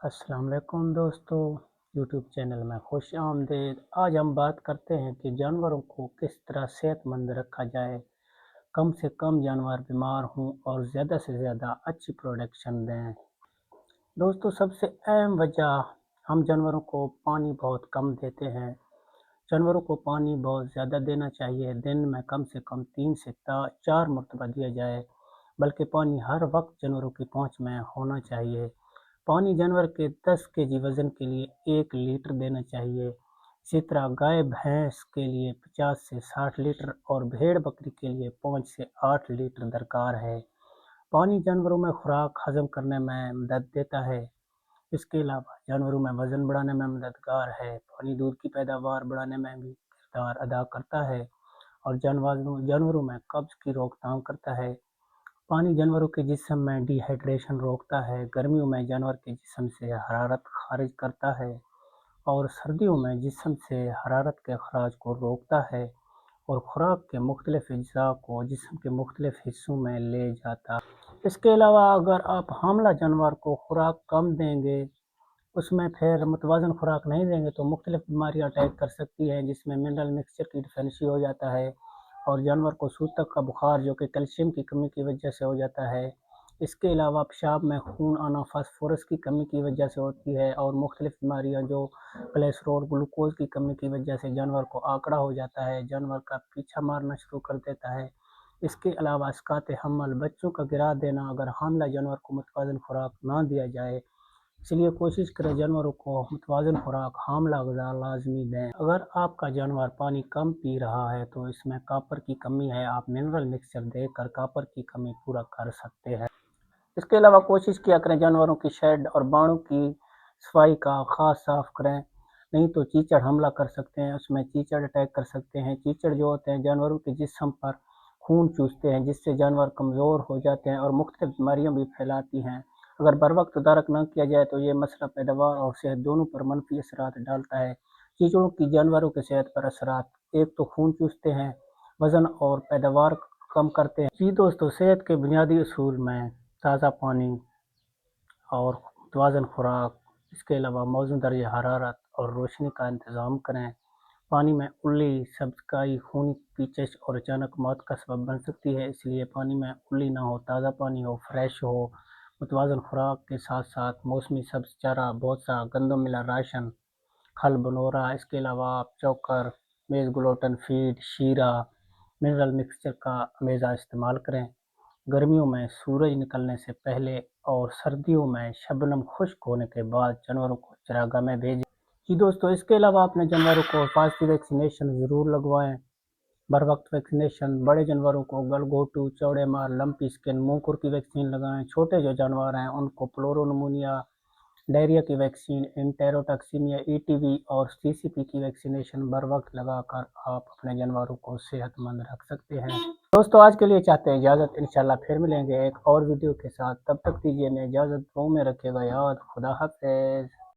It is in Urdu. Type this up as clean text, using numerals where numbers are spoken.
السلام علیکم دوستو، یوٹیوب چینل میں خوش آمدید۔ آج ہم بات کرتے ہیں کہ جانوروں کو کس طرح صحت مند رکھا جائے، کم سے کم جانور بیمار ہوں اور زیادہ سے زیادہ اچھی پروڈکشن دیں۔ دوستو، سب سے اہم وجہ ہم جانوروں کو پانی بہت کم دیتے ہیں۔ جانوروں کو پانی بہت زیادہ دینا چاہیے، دن میں کم سے کم 3 سے 4 مرتبہ دیا جائے، بلکہ پانی ہر وقت جانوروں کی پہنچ میں ہونا چاہیے۔ پانی جانور کے 10 kg وزن کے لیے 1 لیٹر دینا چاہیے۔ اسی طرح گائے بھینس کے لیے 50 سے 60 لیٹر اور بھیڑ بکری کے لیے 5 سے 8 لیٹر درکار ہے۔ پانی جانوروں میں خوراک ہضم کرنے میں مدد دیتا ہے۔ اس کے علاوہ جانوروں میں وزن بڑھانے میں مددگار ہے۔ پانی دودھ کی پیداوار بڑھانے میں بھی کردار ادا کرتا ہے اور جانوروں میں قبض کی روک تھام کرتا ہے۔ پانی جانوروں کے جسم میں ڈی ہائیڈریشن روکتا ہے، گرمیوں میں جانور کے جسم سے حرارت خارج کرتا ہے اور سردیوں میں جسم سے حرارت کے اخراج کو روکتا ہے اور خوراک کے مختلف اجزاء کو جسم کے مختلف حصوں میں لے جاتا ہے۔ اس کے علاوہ اگر آپ حاملہ جانور کو خوراک کم دیں گے، اس میں پھر متوازن خوراک نہیں دیں گے تو مختلف بیماریاں اٹیک کر سکتی ہیں، جس میں منرل مکسچر کی ڈیفینسی ہو جاتا ہے اور جانور کو سوتک کا بخار جو کہ کیلشیم کی کمی کی وجہ سے ہو جاتا ہے۔ اس کے علاوہ پیشاب میں خون آنا فاسفورس کی کمی کی وجہ سے ہوتی ہے اور مختلف بیماریاں جو کولیسٹرول گلوکوز کی کمی کی وجہ سے جانور کو آکڑا ہو جاتا ہے، جانور کا پیچھا مارنا شروع کر دیتا ہے۔ اس کے علاوہ اسقاط حمل، بچوں کا گرا دینا اگر حاملہ جانور کو متوازن خوراک نہ دیا جائے، اس لیے کوشش کریں جانوروں کو متوازن خوراک حاملہ غذا لازمی دیں۔ اگر آپ کا جانور پانی کم پی رہا ہے تو اس میں کاپر کی کمی ہے، آپ منرل مکسچر دے کر کاپر کی کمی پورا کر سکتے ہیں۔ اس کے علاوہ کوشش کیا کریں جانوروں کی شیڈ اور باڑوں کی صفائی کا خاص صاف کریں، نہیں تو چیچڑ حملہ کر سکتے ہیں، اس میں چیچڑ اٹیک کر سکتے ہیں۔ چیچڑ جو ہوتے ہیں جانوروں کے جسم پر خون چوستے ہیں، جس سے جانور کمزور ہو جاتے ہیں اور مختلف بیماریاں بھی پھیلاتی ہیں۔ اگر بر وقت تدارک نہ کیا جائے تو یہ مسئلہ پیداوار اور صحت دونوں پر منفی اثرات ڈالتا ہے۔ چیچڑوں کی جانوروں کے صحت پر اثرات: ایک تو خون چوستے ہیں، وزن اور پیداوار کم کرتے ہیں۔ جی دوستو، صحت کے بنیادی اصول میں تازہ پانی اور متوازن خوراک، اس کے علاوہ موزوں درجہ حرارت اور روشنی کا انتظام کریں۔ پانی میں اللی، سبزکائی خونی پیچش اور اچانک موت کا سبب بن سکتی ہے، اس لیے پانی میں اللی نہ ہو، تازہ پانی ہو، فریش ہو۔ متوازن خوراک کے ساتھ ساتھ موسمی سبز چارہ، بہت سا گندم ملا راشن، کھل بنورا، اس کے علاوہ آپ چوکر، میز گلوٹن فیڈ، شیرہ، منرل مکسچر کا امیزہ استعمال کریں۔ گرمیوں میں سورج نکلنے سے پہلے اور سردیوں میں شبنم خشک ہونے کے بعد جانوروں کو چراگاہ میں بھیجیں۔ جی دوستو، اس کے علاوہ اپنے جانوروں کو حفاظتی ویکسینیشن ضرور لگوائیں۔ بر وقت ویکسینیشن، بڑے جانوروں کو گلگوٹو، چوڑے مار، لمپی سکن، منہ کی ویکسین لگائیں۔ چھوٹے جو جانور ہیں ان کو پلورو نمونیا، ڈائریا کی ویکسین، انٹیروٹاکسیمیا، ای ٹی وی اور سی سی پی کی ویکسینیشن بر وقت لگا کر آپ اپنے جانوروں کو صحت مند رکھ سکتے ہیں۔ دوستو، آج کے لیے چاہتے ہیں اجازت، انشاءاللہ پھر ملیں گے ایک اور ویڈیو کے ساتھ، تب تک دیجیے میں اجازت، دعاؤں میں رکھے گا یاد۔ خدا حافظ۔